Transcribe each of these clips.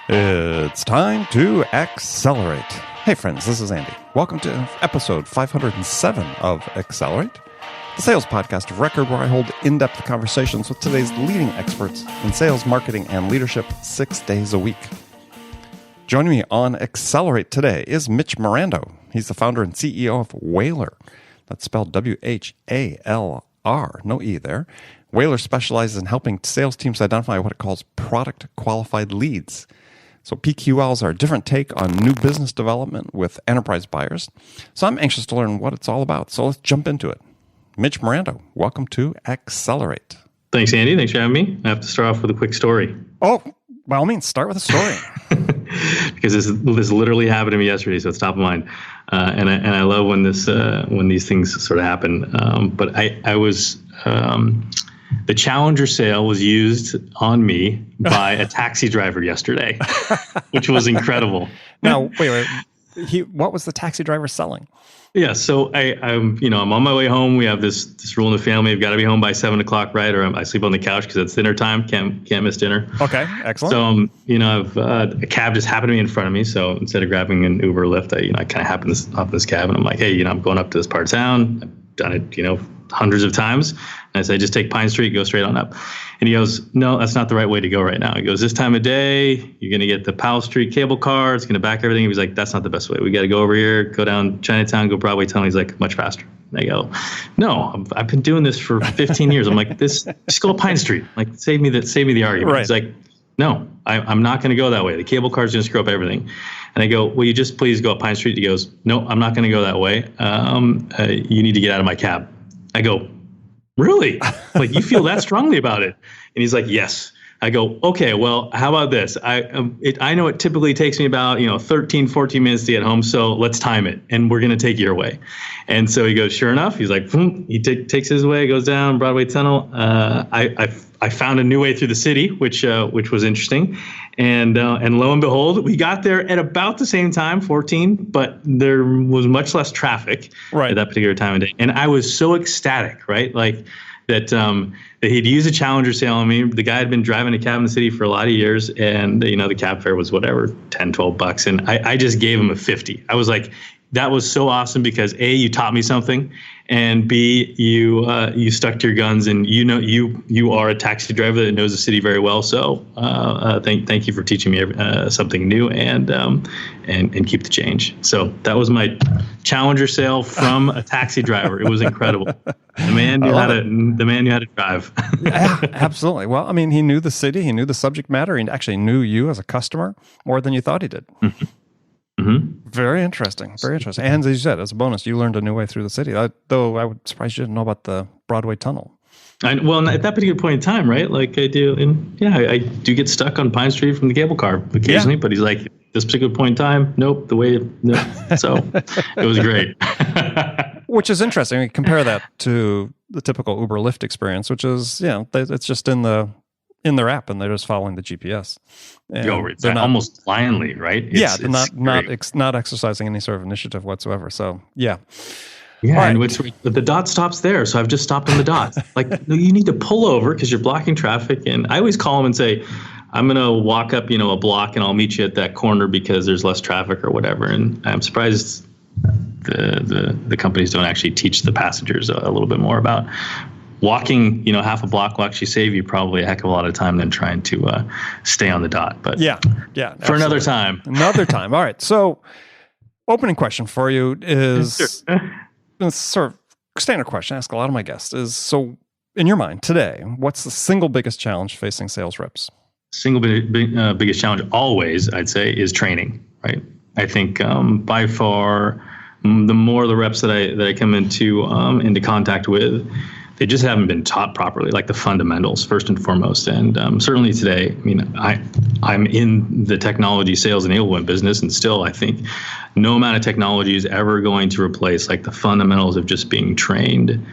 It's time to accelerate. Hey friends, this is Andy. Welcome to episode 507 of Accelerate, the sales podcast of record where I hold in-depth conversations with today's leading experts in sales, marketing, and leadership 6 days a week. Joining me on Accelerate today is Mitch Morando. He's the founder and CEO of Whalr. That's spelled W-H-A-L-R, no E there. Whalr specializes in helping sales teams identify what it calls product qualified leads. So PQLs are a different take on new business development with enterprise buyers. So I'm anxious to learn what it's all about. So let's jump into it. Mitch Morando, welcome to Accelerate. Thanks, Andy. Thanks for having me. I have to start off with a quick story. Oh, by all means, start with a story. Because this literally happened to me yesterday, so it's top of mind. And I love when these things sort of happen. But I was the Challenger sale was used on me by a taxi driver yesterday, which was incredible. Now, wait. What was the taxi driver selling? Yeah, so I'm on my way home. We have this rule in the family: I've got to be home by 7:00, right? Or I sleep on the couch because it's dinner time. Can't miss dinner. Okay, excellent. So I've a cab just happened to be in front of me. So instead of grabbing an Uber or Lyft, I kind of happened to hop in this cab, and I'm like, hey, I'm going up to this part of town. I've done it, hundreds of times. And I say, just take Pine Street, go straight on up. And he goes, no, that's not the right way to go right now. He goes, this time of day, you're going to get the Powell Street cable car. It's going to back everything. He was like, that's not the best way. We got to go over here, go down Chinatown, go Broadway Tunnel. He's like, much faster. And I go, no, I've been doing this for 15 years. I'm like, just go Pine Street. Like, save me the argument. Right. He's like, no, I'm not going to go that way. The cable car is going to screw up everything. And I go, will you just please go up Pine Street? He goes, no, I'm not going to go that way. You need to get out of my cab. I go, really? Like, you feel that strongly about it? And he's like, yes. I go, okay, well, how about this? I know it typically takes me about 13, 14 minutes to get home, so let's time it, and we're going to take your way. And so he goes, sure enough, he's like, he takes his way, goes down Broadway Tunnel. I found a new way through the city, which was interesting. And lo and behold, we got there at about the same time, 14, but there was much less traffic at that particular time of day. And I was so ecstatic, right? Like that he'd used a Challenger sale on me. The guy had been driving a cab in the city for a lot of years, and the cab fare was whatever, $10, $12. And I just gave him a 50. I was like, that was so awesome because A, you taught me something, and B, you stuck to your guns, and you are a taxi driver that knows the city very well. So thank you for teaching me something new, and keep the change. So that was my Challenger sale from a taxi driver. It was incredible. The man knew how to drive. Yeah, absolutely. Well, I mean, he knew the city, he knew the subject matter, he actually knew you as a customer more than you thought he did. Mm-hmm. Mm-hmm. Very interesting. Very interesting. And as you said, as a bonus, you learned a new way through the city. Though I would surprise you didn't know about the Broadway Tunnel. Well, at that particular point in time, right? Like I do, and I do get stuck on Pine Street from the cable car occasionally. Yeah. But he's like, this particular point in time, nope. So it was great. Which is interesting. We compare that to the typical Uber Lyft experience, which is it's just in their app, and they're just following the GPS. They're not, almost blindly, right? They're not exercising any sort of initiative whatsoever. So yeah, right. And the dot stops there, so I've just stopped on the dot. Like, no, you need to pull over because you're blocking traffic. And I always call them and say, I'm gonna walk up, a block, and I'll meet you at that corner because there's less traffic or whatever. And I'm surprised the companies don't actually teach the passengers a little bit more about walking, half a block will actually save you probably a heck of a lot of time than trying to stay on the dot. But yeah, for another time. Another time. All right. So, opening question for you is sort of standard question. I ask a lot of my guests is, so in your mind today, what's the single biggest challenge facing sales reps? Single biggest challenge always, I'd say, is training. Right. I think by far the more the reps that I come into contact with, they just haven't been taught properly, like the fundamentals first and foremost. And certainly today, I mean, I'm in the technology sales enablement business, and still I think no amount of technology is ever going to replace like the fundamentals of just being trained,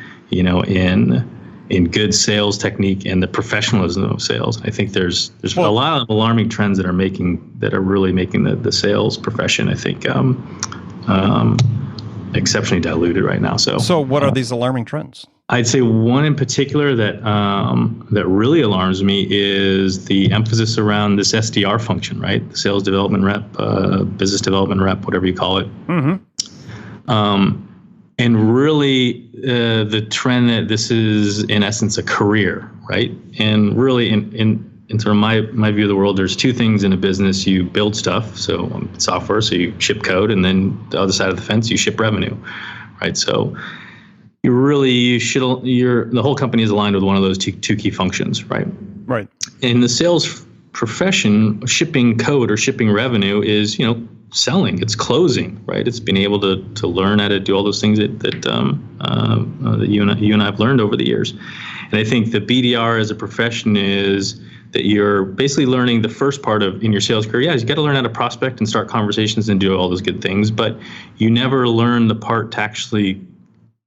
in good sales technique and the professionalism of sales. I think there's a lot of alarming trends that are really making the sales profession, I think, exceptionally diluted right now. So what are these alarming trends? I'd say one in particular that really alarms me is the emphasis around this SDR function, right? The sales development rep, business development rep, whatever you call it. And really the trend that this is in essence a career, right? And really in sort of my view of the world, there's two things in a business. You build stuff, so software, so you ship code, and then the other side of the fence, you ship revenue, right? So the whole company is aligned with one of those two key functions, right? Right. In the sales profession, shipping code or shipping revenue is, selling. It's closing, right? It's being able to learn how to do all those things that you and I have learned over the years. And I think the BDR as a profession is that you're basically learning the first part in your sales career. Yeah, you got to learn how to prospect and start conversations and do all those good things, but you never learn the part to actually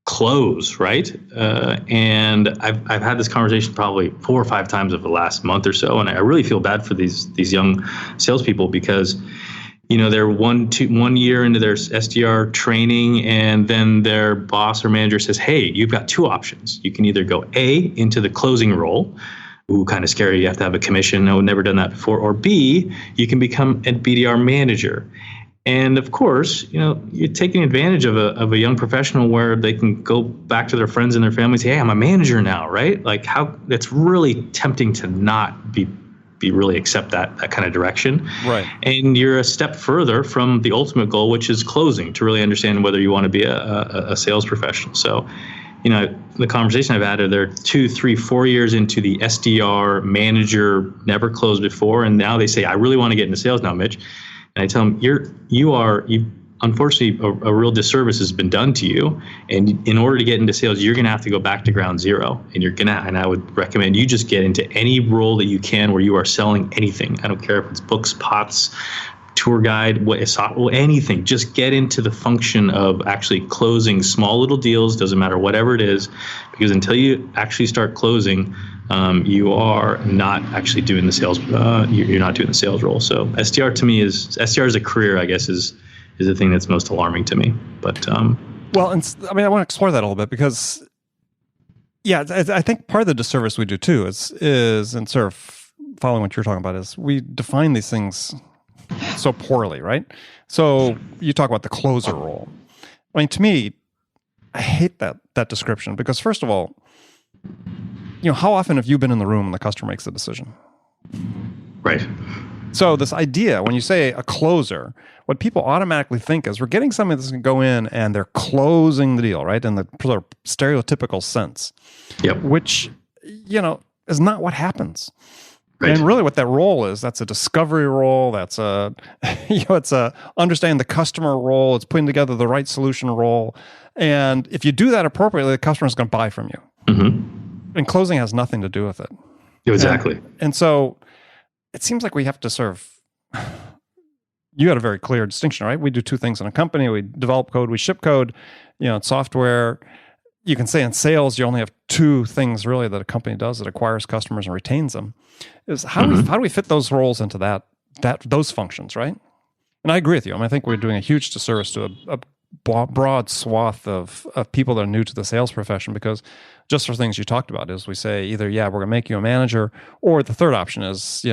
close, right? And I've had this conversation probably 4 or 5 times over the last month or so, and I really feel bad for these young salespeople because they're 1 year into their SDR training, and then their boss or manager says, "Hey, you've got 2 options. You can either go A, into the closing role." Ooh, kind of scary. You have to have a commission. No, never done that before. Or B, you can become a BDR manager. And of course, you're taking advantage of a young professional where they can go back to their friends and their families, say, "Hey, I'm a manager now," right? Like that's really tempting to not be really accept that kind of direction. Right. And you're a step further from the ultimate goal, which is closing, to really understand whether you want to be a sales professional. So, the conversation I've had, they're 2, 3, 4 years into the SDR manager, never closed before, and now they say, "I really want to get into sales now, Mitch." And I tell them, you unfortunately, a real disservice has been done to you. And in order to get into sales, you're going to have to go back to ground zero. And I would recommend you just get into any role that you can where you are selling anything. I don't care if it's books, pots, tour guide, anything. Just get into the function of actually closing small little deals, doesn't matter whatever it is, because until you actually start closing, you are not actually doing the sales. You're not doing the sales role. So SDR as a career, I guess, is the thing that's most alarming to me. But well, and I want to explore that a little bit because, yeah, I think part of the disservice we do too is and sort of following what you're talking about is we define these things so poorly, right? So you talk about the closer role. I mean, to me, I hate that description because first of all, how often have you been in the room when the customer makes a decision? Right. So this idea, when you say a closer, what people automatically think is we're getting somebody that's going to go in and they're closing the deal, right? In the sort of stereotypical sense. Yep. Which, is not what happens. Right. And really what that role is, that's a discovery role. That's it's a understanding the customer role. It's putting together the right solution role. And if you do that appropriately, the customer is going to buy from you. Mm-hmm. And closing has nothing to do with it. Exactly. And so it seems like we have to sort of, you had a very clear distinction, right? We do 2 things in a company. We develop code, we ship code, in software. You can say in sales, you only have 2 things really that a company does that acquires customers and retains them. Is how do we fit those roles into those functions, right? And I agree with you. I think we're doing a huge disservice to a broad swath of people that are new to the sales profession because just for things you talked about is we say either, we're going to make you a manager, or the third option is,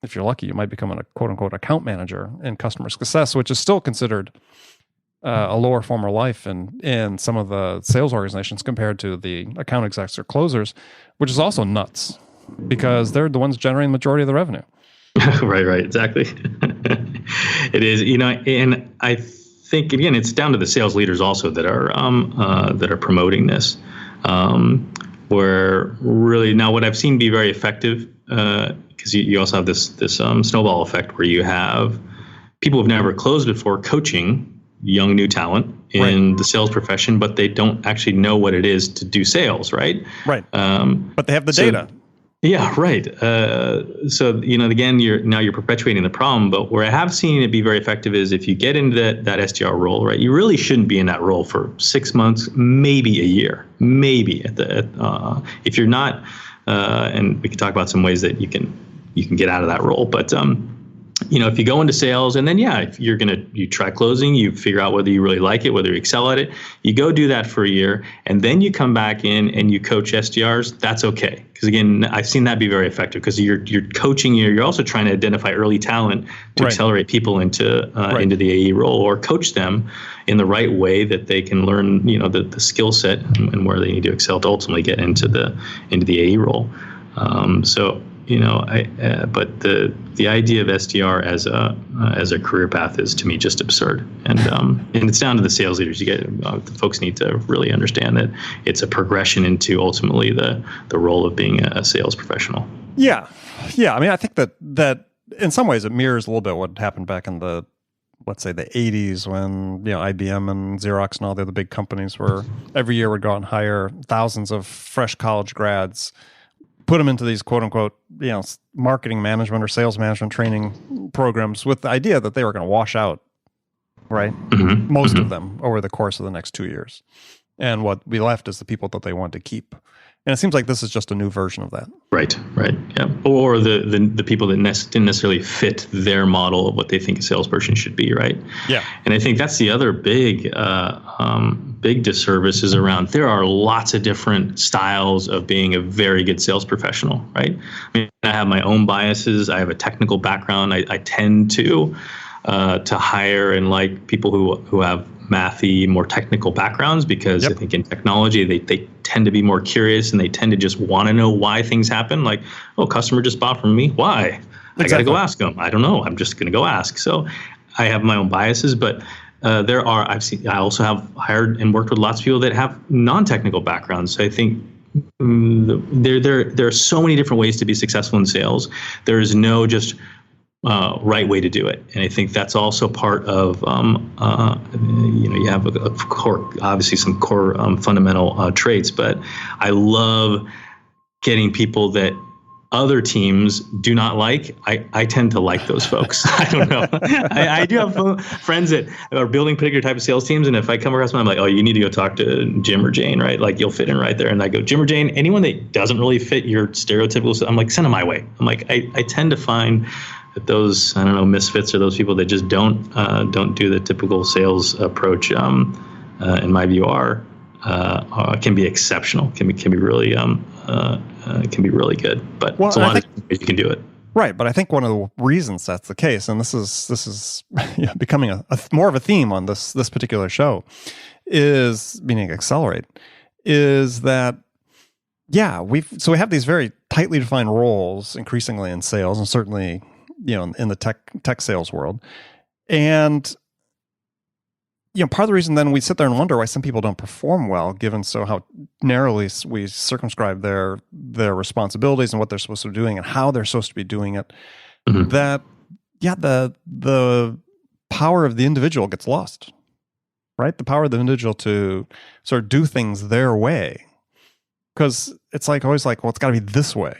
if you're lucky, you might become a quote unquote account manager in customer success, which is still considered a lower form of life in some of the sales organizations compared to the account execs or closers, which is also nuts because they're the ones generating the majority of the revenue. Right, exactly. It is, and I think again, it's down to the sales leaders also that are promoting this. Where really now what I've seen be very effective, because you also have this snowball effect where you have people who've never closed before coaching young new talent in the sales profession, but they don't actually know what it is to do sales, right? Right. But they have the data. Yeah, right. So, again, you're perpetuating the problem. But where I have seen it be very effective is if you get into that SDR role, right? You really shouldn't be in that role for 6 months, maybe a year, maybe if you're not. And we can talk about some ways that you can get out of that role. But if you go into sales and then, if you try closing, you figure out whether you really like it, whether you excel at it, you go do that for a year, and then you come back in and you coach SDRs, that's okay. Because again, I've seen that be very effective because you're coaching, you're also trying to identify early talent to accelerate people into the AE role, or coach them in the right way that they can learn, the skill set and where they need to excel to ultimately get into the AE role. But the idea of SDR as a career path is, to me, just absurd. And it's down to the sales leaders. The folks need to really understand that it's a progression into ultimately the role of being a sales professional. Yeah. I mean, I think that in some ways it mirrors a little bit what happened back in the, let's say, the 80s when IBM and Xerox and all the other big companies were every year would go out and hire thousands of fresh college grads, put them into these quote unquote, marketing management or sales management training programs with the idea that they were going to wash out, right? Mm-hmm. Most of them over the course of the next 2 years. And what we left is the people that they want to keep. And it seems like this is just a new version of that. Right. Yeah. Or the people that didn't necessarily fit their model of what they think a salesperson should be, right? Yeah. And I think that's the other big disservice is around, there are lots of different styles of being a very good sales professional, right? I mean, I have my own biases. I have a technical background. I tend to hire and like people who have mathy, more technical backgrounds, because I think in technology, they tend to be more curious and they tend to just want to know why things happen. Like, customer just bought from me. Why? Exactly. I got to go ask them. I don't know. I'm just going to go ask. So I have my own biases, but I also have hired and worked with lots of people that have non-technical backgrounds. So I think there are so many different ways to be successful in sales. There is no just right way to do it. And I think that's also part of, you have obviously some core fundamental traits, but I love getting people that other teams do not like. I tend to like those folks. I don't know. I do have friends that are building particular type of sales teams. And if I come across one, I'm like, you need to go talk to Jim or Jane, right? Like, you'll fit in right there. And I go, Jim or Jane, anyone that doesn't really fit your stereotypical, I'm like, send them my way. I'm like, I tend to find that those, misfits are those people that just don't do the typical sales approach, in my view, can be exceptional, can be really good. But it's a lot of ways you can do it. Right, but I think one of the reasons that's the case, and this is becoming a more of a theme on this particular show, is meaning Accelerate, is that we have these very tightly defined roles increasingly in sales, and certainly in the tech sales world. And part of the reason then we sit there and wonder why some people don't perform well, given how narrowly we circumscribe their responsibilities and what they're supposed to be doing and how they're supposed to be doing it, that the power of the individual gets lost, right? The power of the individual to sort of do things their way, because it's always like, well, it's got to be this way,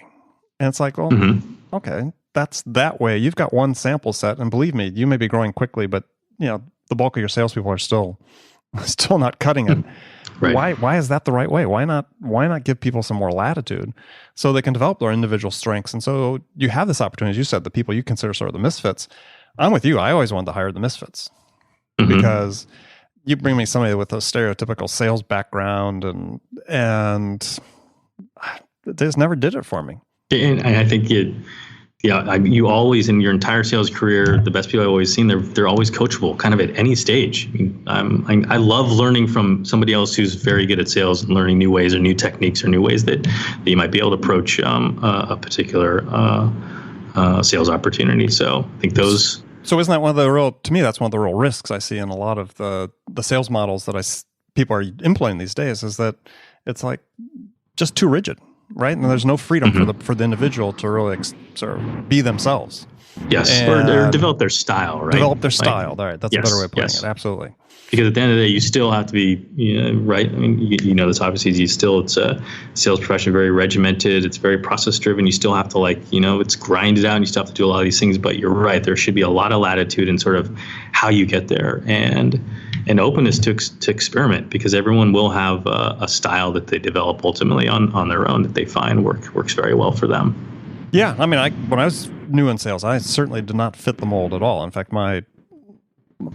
and it's like, well, okay, that's that way. You've got one sample set, and believe me, you may be growing quickly, but the bulk of your salespeople are still not cutting it. Right. Why is that the right way? Why not give people some more latitude so they can develop their individual strengths? And so you have this opportunity, as you said, the people you consider sort of the misfits. I'm with you. I always wanted to hire the misfits because you bring me somebody with a stereotypical sales background, and they just never did it for me. And I think you always, in your entire sales career, the best people I've always seen, they're always coachable, kind of at any stage. I love learning from somebody else who's very good at sales and learning new ways or new techniques or new ways that you might be able to approach a particular sales opportunity. So I think those. So isn't that to me, that's one of the real risks I see in a lot of the sales models that people are implementing these days, is that it's like just too rigid. Right, and there's no freedom for the individual to really sort of be themselves. Yes, or develop their style. Right, develop their style. All right, that's a better way of putting it. Absolutely. Because at the end of the day, you still have to be, right. I mean, this obviously. It's a sales profession, very regimented. It's very process driven. You still have to it's grinded out, and you still have to do a lot of these things. But you're right. There should be a lot of latitude in sort of how you get there, and openness to experiment, because everyone will have a style that they develop ultimately on their own that they find works very well for them. Yeah, I mean, when I was new in sales, I certainly did not fit the mold at all. In fact, my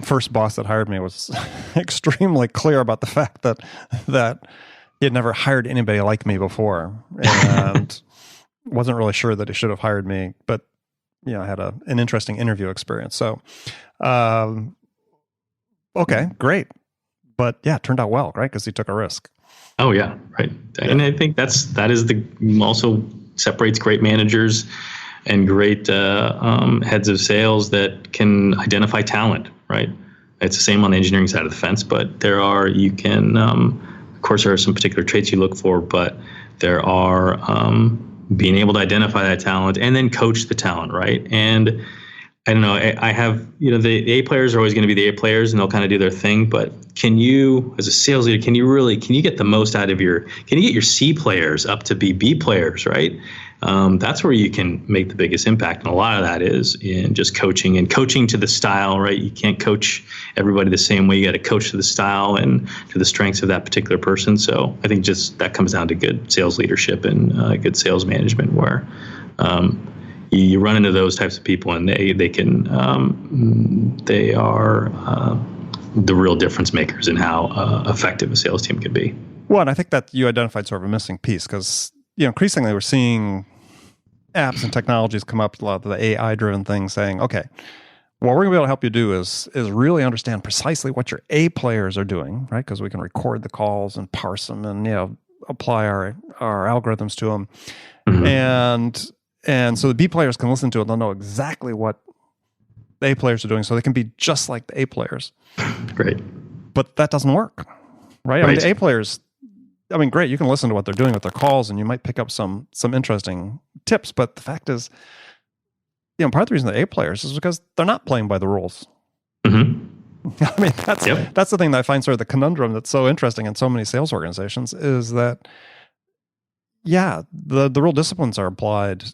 first boss that hired me was extremely clear about the fact that he had never hired anybody like me before, and wasn't really sure that he should have hired me. But I had an interesting interview experience. So, okay, great. But yeah, it turned out well, right? Because he took a risk. Oh yeah, right. Yeah. And I think that is also separates great managers and great heads of sales that can identify talent, right? It's the same on the engineering side of the fence, but of course, there are some particular traits you look for, but there are being able to identify that talent and then coach the talent, right? And I don't know, I have, the A players are always going to be the A players and they'll kind of do their thing, but can you, as a sales leader, can you get the most out of can you get your C players up to be B players, right? That's where you can make the biggest impact. And a lot of that is in just coaching to the style, right? You can't coach everybody the same way. You got to coach to the style and to the strengths of that particular person. So I think just that comes down to good sales leadership and good sales management where, you run into those types of people, and they are the real difference makers in how effective a sales team can be. Well, and I think that you identified sort of a missing piece because increasingly we're seeing apps and technologies come up, a lot of the AI-driven things, saying, okay, what we're going to be able to help you do is really understand precisely what your A players are doing, right? Because we can record the calls and parse them and apply our algorithms to them, and so the B players can listen to it. They'll know exactly what the A players are doing, so they can be just like the A players. Great. But that doesn't work, right? I mean, the A players, great, you can listen to what they're doing with their calls, and you might pick up some interesting tips. But the fact is, part of the reason the A players is because they're not playing by the rules. Mm-hmm. That's the thing that I find sort of the conundrum that's so interesting in so many sales organizations is that, the real disciplines are applied.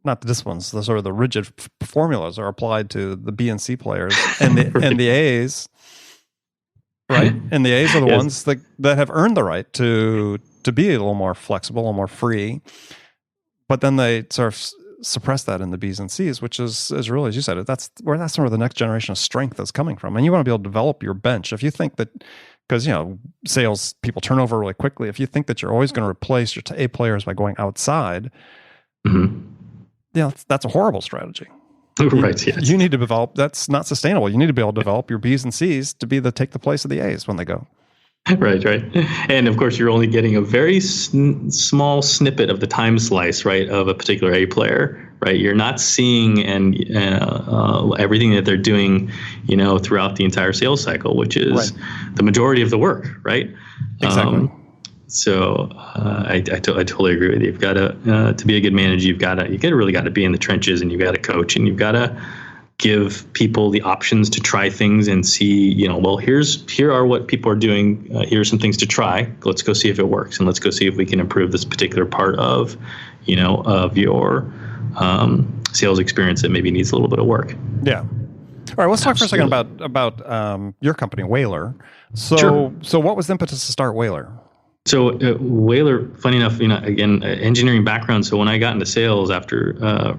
Not the disciplines, the sort of the rigid formulas are applied to the B and C players and the A's, right? And the A's are the ones that have earned the right to be a little more flexible, a little more free. But then they sort of suppress that in the B's and C's, which is really, as you said, that's sort of the next generation of strength that's coming from. And you want to be able to develop your bench. If you think that, because sales people turn over really quickly, if you think that you're always going to replace your A players by going outside, that's a horrible strategy. Right. Yes. You need to develop. That's not sustainable. You need to be able to develop your B's and C's to take the place of the A's when they go. Right. And of course, you're only getting a very small snippet of the time slice, right, of a particular A player, right? You're not seeing everything that they're doing, throughout the entire sales cycle, which is the majority of the work, right? Exactly. So I totally agree with you. You've got to be a good manager. You really got to be in the trenches, and you've got to coach, and you've got to give people the options to try things and see. Here are what people are doing. Here are some things to try. Let's go see if it works, and let's go see if we can improve this particular part of your sales experience that maybe needs a little bit of work. Yeah. All right. Let's talk for a second about your company, Whalr. Sure. So what was the impetus to start Whalr? So Whalr, funny enough, again, engineering background. So when I got into sales after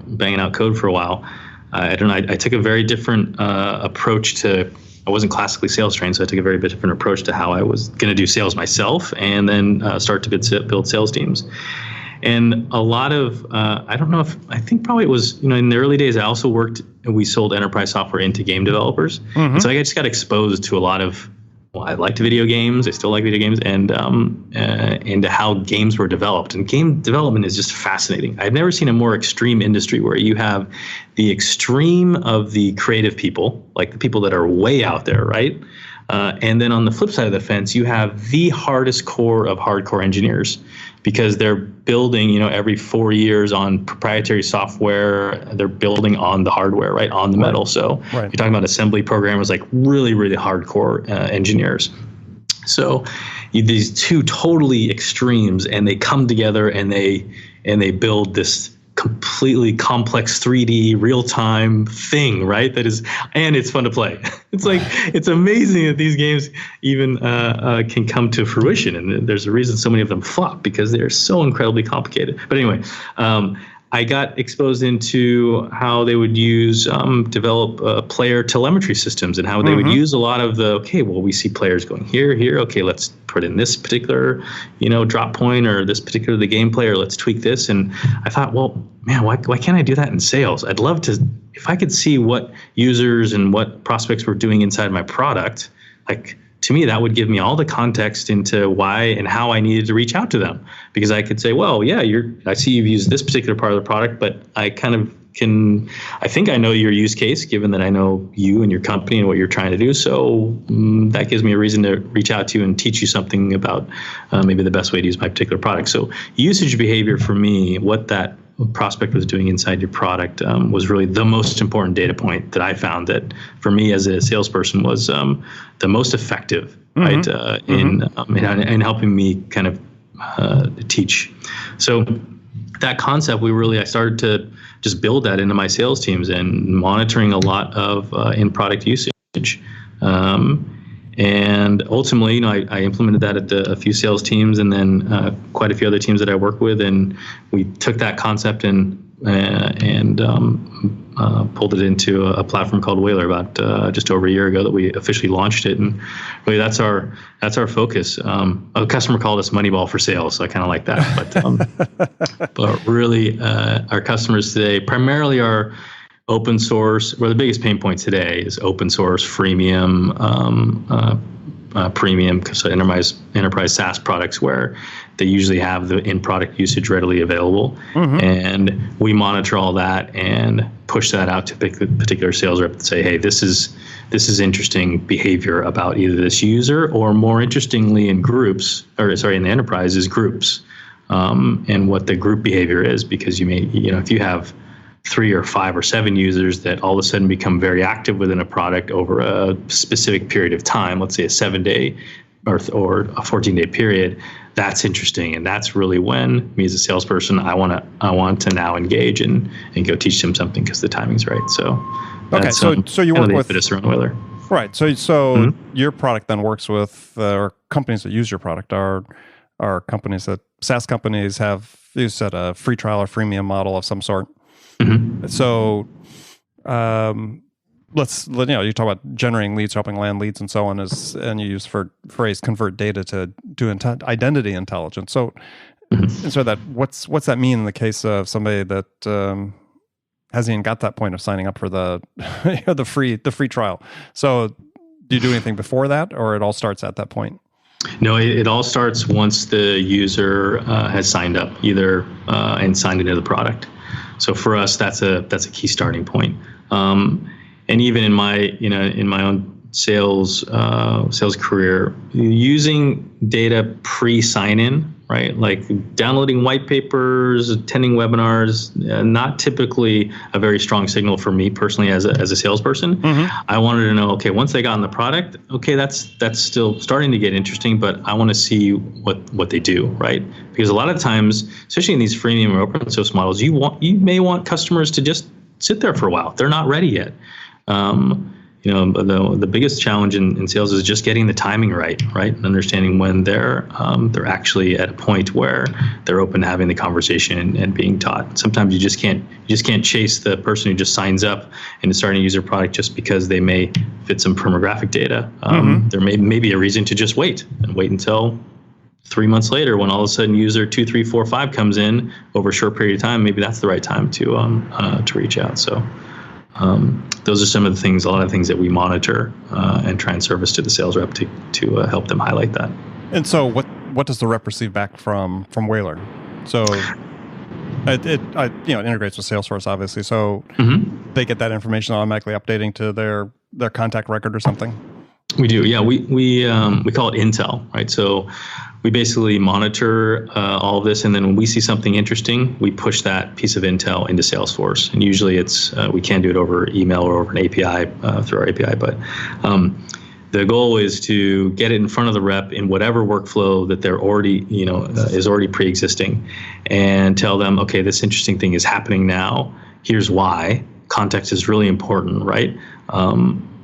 banging out code for a while, I took a very different approach to. I wasn't classically sales trained, so I took a very different approach to how I was going to do sales myself, and then start to build sales teams. And a lot of, I think probably it was, in the early days, I also we sold enterprise software into game developers. Mm-hmm. And so I just got exposed to a lot of, I liked video games. I still like video games, and into how games were developed. And game development is just fascinating. I've never seen a more extreme industry where you have the extreme of the creative people, like the people that are way out there, right? And then on the flip side of the fence, you have the hardest core of hardcore engineers, because they're building, every 4 years on proprietary software. They're building on the hardware, right, on the metal. So you're talking about assembly programmers, like really, really hardcore engineers. So these two totally extremes, and they come together and they build this completely complex 3D real-time thing, right? And it's fun to play. It's amazing that these games even can come to fruition, and there's a reason so many of them flop, because they're so incredibly complicated. But anyway, I got exposed into how they would develop player telemetry systems, and how they would use a lot of we see players going here. Okay, let's put in this particular, drop point, or this particular the gameplay, or let's tweak this. And I thought, well, man, why can't I do that in sales? I'd love to, if I could see what users and what prospects were doing inside my product, like, to me, that would give me all the context into why and how I needed to reach out to them, because I could say, well, yeah, I see you've used this particular part of the product, but I think I know your use case, given that I know you and your company and what you're trying to do. So that gives me a reason to reach out to you and teach you something about maybe the best way to use my particular product. So usage behavior for me, what that prospect was doing inside your product was really the most important data point that I found that for me as a salesperson was the most effective, right, in helping me kind of teach. So that concept, I started to just build that into my sales teams and monitoring a lot of in-product usage. And ultimately, I implemented that at a few sales teams, and then quite a few other teams that I work with, and we took that concept and pulled it into a platform called Whalr about just over a year ago that we officially launched it. And really, that's our focus. A customer called us Moneyball for sales, so I kind of like that. But really, our customers today primarily are open source. Well, the biggest pain point today is open source, freemium, premium, so enterprise SaaS products where they usually have the in-product usage readily available. And we monitor all that and push that out to particular sales rep and say, hey, this is interesting behavior about either this user, or more interestingly in the enterprise is groups, and what the group behavior is, because you may, if you have 3 or 5 or 7 users that all of a sudden become very active within a product over a specific period of time, let's say a 7-day or a 14-day period, that's interesting. And that's really when, me as a salesperson, I want to now engage and go teach them something because the timing's right. So okay, so you work with Whalr. Right. So your product then works with or companies that use your product are companies that SaaS companies have, you said, a free trial or freemium model of some sort. So, you talk about generating leads, helping land leads, and so on, and you use phrase convert data to identity intelligence. So, and so what's that mean in the case of somebody that hasn't even got that point of signing up for the the free trial? So, do you do anything before that, or it all starts at that point? No, it all starts once the user has signed up, either and signed into the product. So for us, that's a key starting point. And even in my own sales career, using data pre-sign-in, right? Like downloading white papers, attending webinars, not typically a very strong signal for me personally as a salesperson. I wanted to know, okay, once they got in the product, okay, that's still starting to get interesting, but I want to see what they do, right? Because a lot of times, especially in these freemium or open source models, you may want customers to just sit there for a while. They're not ready yet. The biggest challenge in sales is just getting the timing right, and understanding when they're actually at a point where they're open to having the conversation and being taught. Sometimes you just can't chase the person who just signs up and is starting to use your product just because they may fit some firmographic data. There may be a reason to just wait until 3 months later, when all of a sudden user 2, 3, 4, 5 comes in over a short period of time. Maybe that's the right time to reach out. So. Those are some of the things, a lot of things that we monitor and try and service to the sales rep to help them highlight that. And so, what does the rep receive back from Whalr? So, it integrates with Salesforce, obviously. So they get that information automatically updating to their contact record or something. We do, yeah. We call it intel, right? So we basically monitor all of this, and then when we see something interesting, we push that piece of intel into Salesforce. And usually it's we can do it over email or over an API through our API, but the goal is to get it in front of the rep in whatever workflow that they're already, is already pre-existing, and tell them, okay, this interesting thing is happening now. Here's why. Context is really important, right?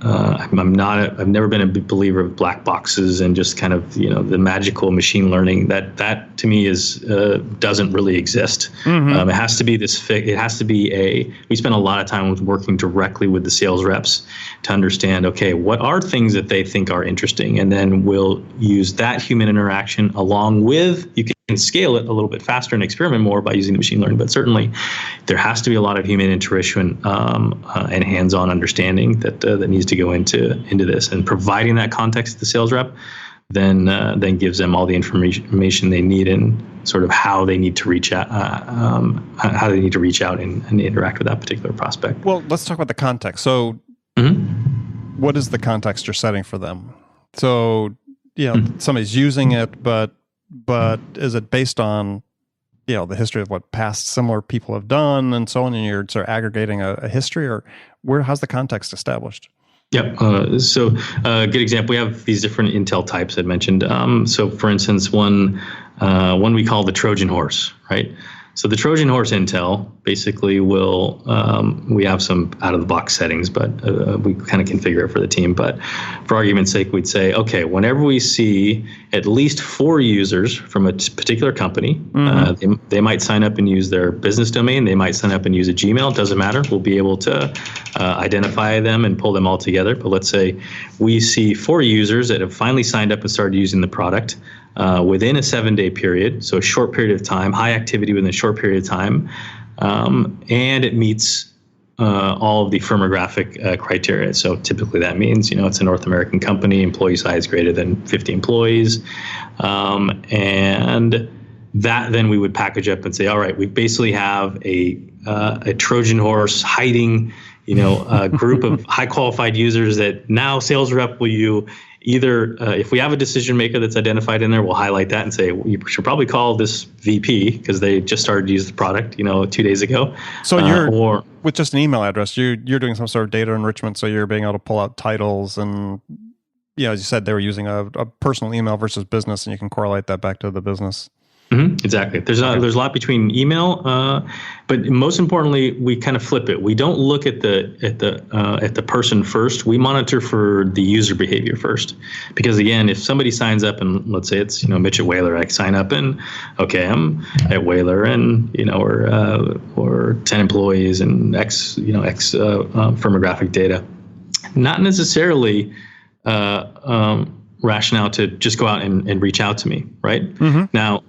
I've never been a big believer of black boxes and just kind of, the magical machine learning that to me doesn't really exist. It has to be we spend a lot of time working directly with the sales reps to understand, okay, what are things that they think are interesting? And then we'll use that human interaction along with, you can scale it a little bit faster and experiment more by using the machine learning, but certainly there has to be a lot of human intuition and hands-on understanding that needs to go into this, and providing that context to the sales rep then gives them all the information they need and sort of how they need to reach out, and interact with that particular prospect. Well, let's talk about the context. So what is the context you're setting for them? So, somebody's using it, but is it based on, the history of what past similar people have done and so on, and you're sort of aggregating a history, or how's the context established? Yep. So good example, we have these different intel types I mentioned. So for instance, one we call the Trojan horse, right? So the Trojan horse intel basically will, we have some out of the box settings, but we kind of configure it for the team. But for argument's sake, we'd say, okay, whenever we see at least 4 users from a particular company, they might sign up and use their business domain. They might sign up and use a Gmail. It doesn't matter. We'll be able to identify them and pull them all together. But let's say we see 4 users that have finally signed up and started using the product within a 7-day period, so a short period of time, high activity within a short period of time, and it meets all of the firmographic criteria. So typically that means, it's a North American company, employee size greater than 50 employees, and that then we would package up and say, all right, we basically have a Trojan horse hiding, a group of high qualified users that now sales rep will either, if we have a decision maker that's identified in there, we'll highlight that and say, you should probably call this VP because they just started to use the product, 2 days ago. So or with just an email address, you're doing some sort of data enrichment. So you're being able to pull out titles and, as you said, they were using a personal email versus business, and you can correlate that back to the business. Exactly. There's a lot between email, but most importantly, we kind of flip it. We don't look at the person first. We monitor for the user behavior first, because again, if somebody signs up and let's say it's Mitch at Whalr, I sign up and okay, I'm at Whalr and or 10 employees and X firmographic data, not necessarily rationale to just go out and reach out to me, right? Now.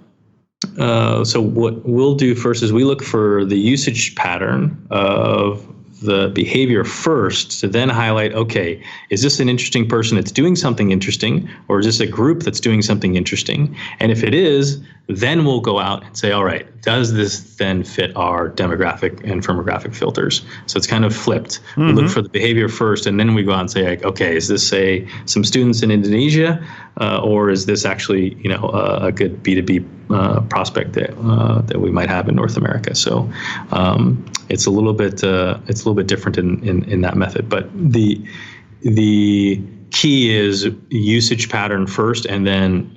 So what we'll do first is we look for the usage pattern of the behavior first to then highlight, okay, is this an interesting person that's doing something interesting, or is this a group that's doing something interesting? And if it is, then we'll go out and say, all right, does this then fit our demographic and firmographic filters? So it's kind of flipped. We look for the behavior first, and then we go out and say, like, okay, is this some students in Indonesia, or is this actually a good B2B prospect that we might have in North America? So it's a little bit different in that method, but the key is usage pattern first, and then,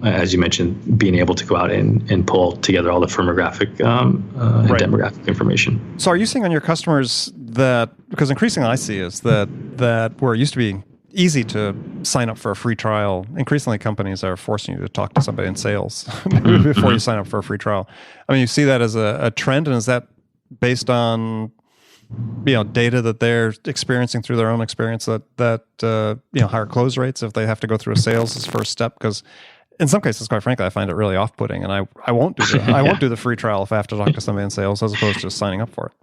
as you mentioned, being able to go out and pull together all the firmographic and demographic information. So are you seeing on your customers that, because increasingly I see is that where it used to be easy to sign up for a free trial, increasingly companies are forcing you to talk to somebody in sales before you sign up for a free trial. I mean, you see that as a trend, and is that based on data that they're experiencing through their own experience that higher close rates if they have to go through a sales as first step? Because in some cases, quite frankly, I find it really off-putting, and I won't do won't do the free trial if I have to talk to somebody in sales as opposed to just signing up for it.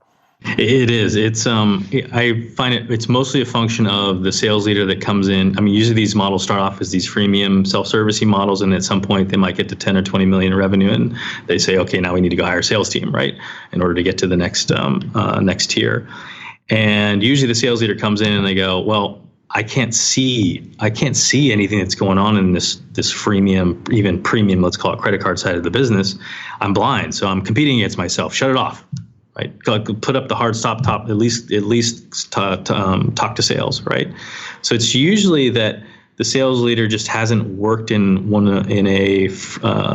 It is. It's I find it's mostly a function of the sales leader that comes in. I mean, usually these models start off as these freemium self-servicing models, and at some point they might get to 10 or 20 million in revenue, and they say, okay, now we need to go hire a sales team, right, in order to get to the next tier. And usually the sales leader comes in and they go, well, I can't see anything that's going on in this freemium, even premium, let's call it credit card side of the business. I'm blind, so I'm competing against myself. Shut it off. Right, put up the hard stop top. At least talk to sales. Right, so it's usually that the sales leader just hasn't worked in a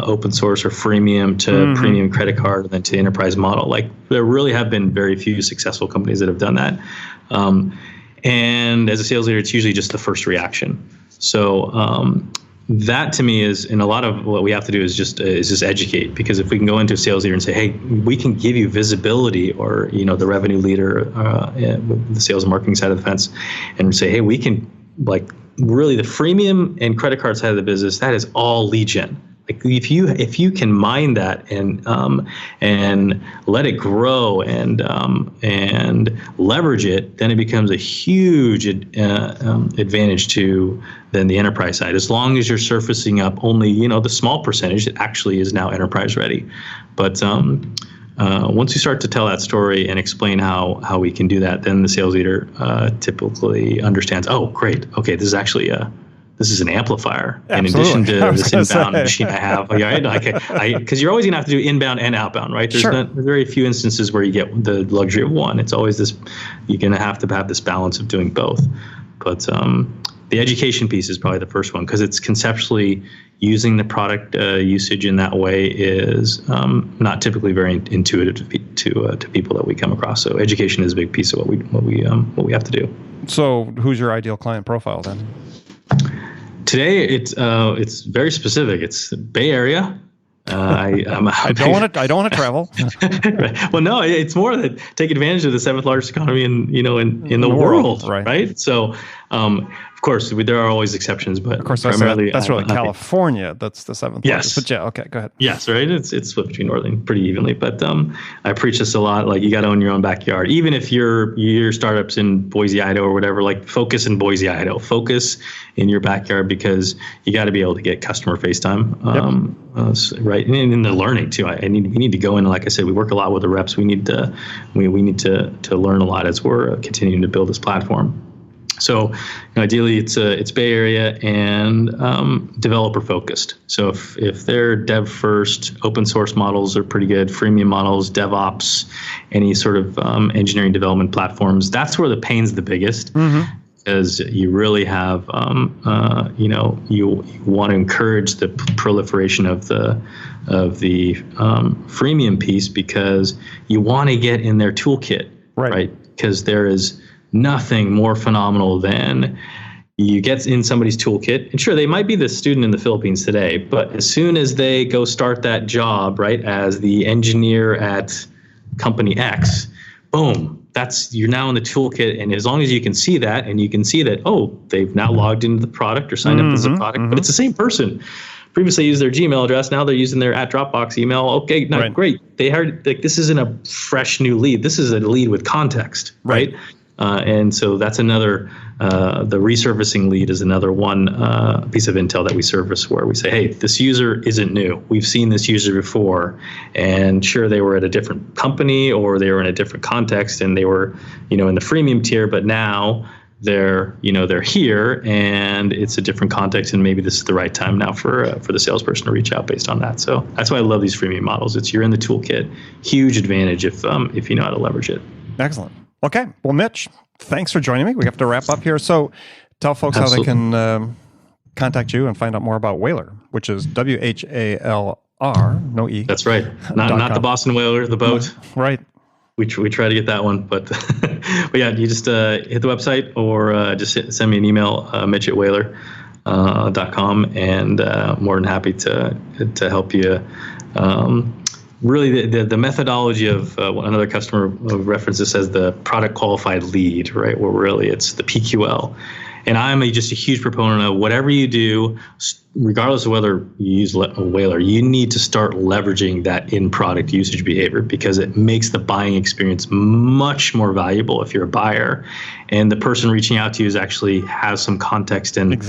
open source or freemium to premium credit card and then to the enterprise model. Like there really have been very few successful companies that have done that. And as a sales leader, it's usually just the first reaction. So that to me is, and a lot of what we have to do is just educate, because if we can go into a sales leader and say, hey, we can give you visibility, or the revenue leader, the sales and marketing side of the fence, and say, hey, we can, like, really the freemium and credit card side of the business, that is all lead gen. Like, if you can mine that and let it grow and leverage it, then it becomes a huge advantage to then the enterprise side. As long as you're surfacing up only the small percentage that actually is now enterprise ready. But once you start to tell that story and explain how we can do that, then the sales leader typically understands. Oh, great. Okay, this is actually this is an amplifier. Absolutely. In addition to this inbound machine I have. Because you're always going to have to do inbound and outbound, right? There's very few instances where you get the luxury of one. It's always this, you're going to have this balance of doing both. But the education piece is probably the first one, because it's conceptually using the product usage in that way is not typically very intuitive to people that we come across. So education is a big piece of what we have to do. So who's your ideal client profile then? Today, it's very specific. It's Bay Area. I don't want to travel. Right. Well, no, it's more that take advantage of the 7th largest economy in the world, right? So, of course, there are always exceptions, but of course, primarily that's really California. That's the 7th largest. But yeah, okay, go ahead. Yes, right. It's split between northern pretty evenly, but I preach this a lot. Like, you got to own your own backyard, even if your startup's in Boise, Idaho, or whatever. Like, focus in Boise, Idaho. Focus in your backyard, because you got to be able to get customer face time. Right, and in the learning too. We need to go in. Like I said, we work a lot with the reps. We need to learn a lot as we're continuing to build this platform. So ideally, it's Bay Area and developer focused. So if they're dev first, open source models are pretty good. Freemium models, DevOps, any sort of engineering development platforms. That's where the pain's the biggest. Mm-hmm. Because you really have, you want to encourage the proliferation of the freemium piece, because you want to get in their toolkit, right? Because there is nothing more phenomenal than you get in somebody's toolkit. And sure, they might be the student in the Philippines today, but as soon as they go start that job, right, as the engineer at company X, boom. You're now in the toolkit, and as long as you can see that, and you can see that, they've now logged into the product or signed up as a product, but it's the same person. Previously used their Gmail address, now they're using their @Dropbox email. Okay, great. They heard, like, this isn't a fresh new lead. This is a lead with context, right? And so that's another. The resurfacing lead is another one piece of intel that we surface, where we say, hey, this user isn't new. We've seen this user before, and sure, they were at a different company, or they were in a different context, and they were, in the freemium tier, but now they're here, and it's a different context, and maybe this is the right time now for the salesperson to reach out based on that. So that's why I love these freemium models. You're in the toolkit. Huge advantage if you know how to leverage it. Excellent. Okay. Well, Mitch, thanks for joining me. We have to wrap up here. So tell folks how they can contact you and find out more about Whalr, which is WHALR, no E. That's right. Not the Boston Whaler, the boat. Right. We try to get that one. But yeah, you just hit the website, or just send me an email, mitch@whalr.com, and more than happy to help you. Really, the methodology of another customer references as the product qualified lead, right? Where really it's the PQL. And I'm just a huge proponent of whatever you do, regardless of whether you use Whalr, you need to start leveraging that in-product usage behavior, because it makes the buying experience much more valuable if you're a buyer, and the person reaching out to you actually has some context and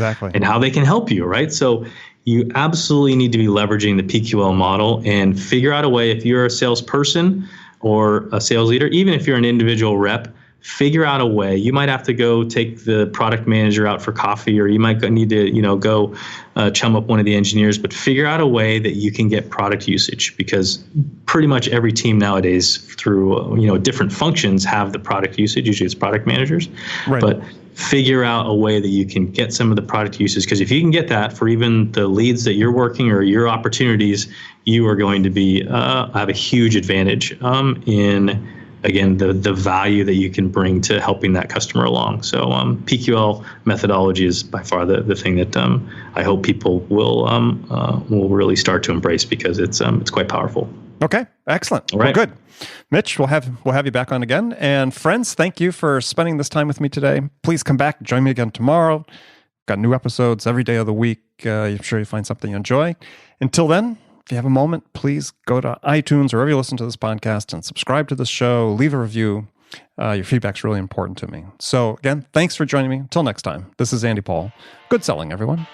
how they can help you, right? So you absolutely need to be leveraging the PQL model and figure out a way, if you're a salesperson or a sales leader, even if you're an individual rep, figure out a way. You might have to go take the product manager out for coffee, or you might need to, go chum up one of the engineers, but figure out a way that you can get product usage, because pretty much every team nowadays through, different functions have the product usage. Usually it's product managers, but figure out a way that you can get some of the product uses, because if you can get that for even the leads that you're working or your opportunities, you are going to be have a huge advantage in again, the value that you can bring to helping that customer along. So PQL methodology is by far the thing that I hope people will really start to embrace, because it's quite powerful. Okay, excellent. All right. Well, good. Mitch, we'll have you back on again. And friends, thank you for spending this time with me today. Please come back, join me again tomorrow. Got new episodes every day of the week. I'm sure you find something you enjoy. Until then, if you have a moment, please go to iTunes or wherever you listen to this podcast and subscribe to the show. Leave a review. Your feedback's really important to me. So again, thanks for joining me. Until next time, this is Andy Paul. Good selling, everyone.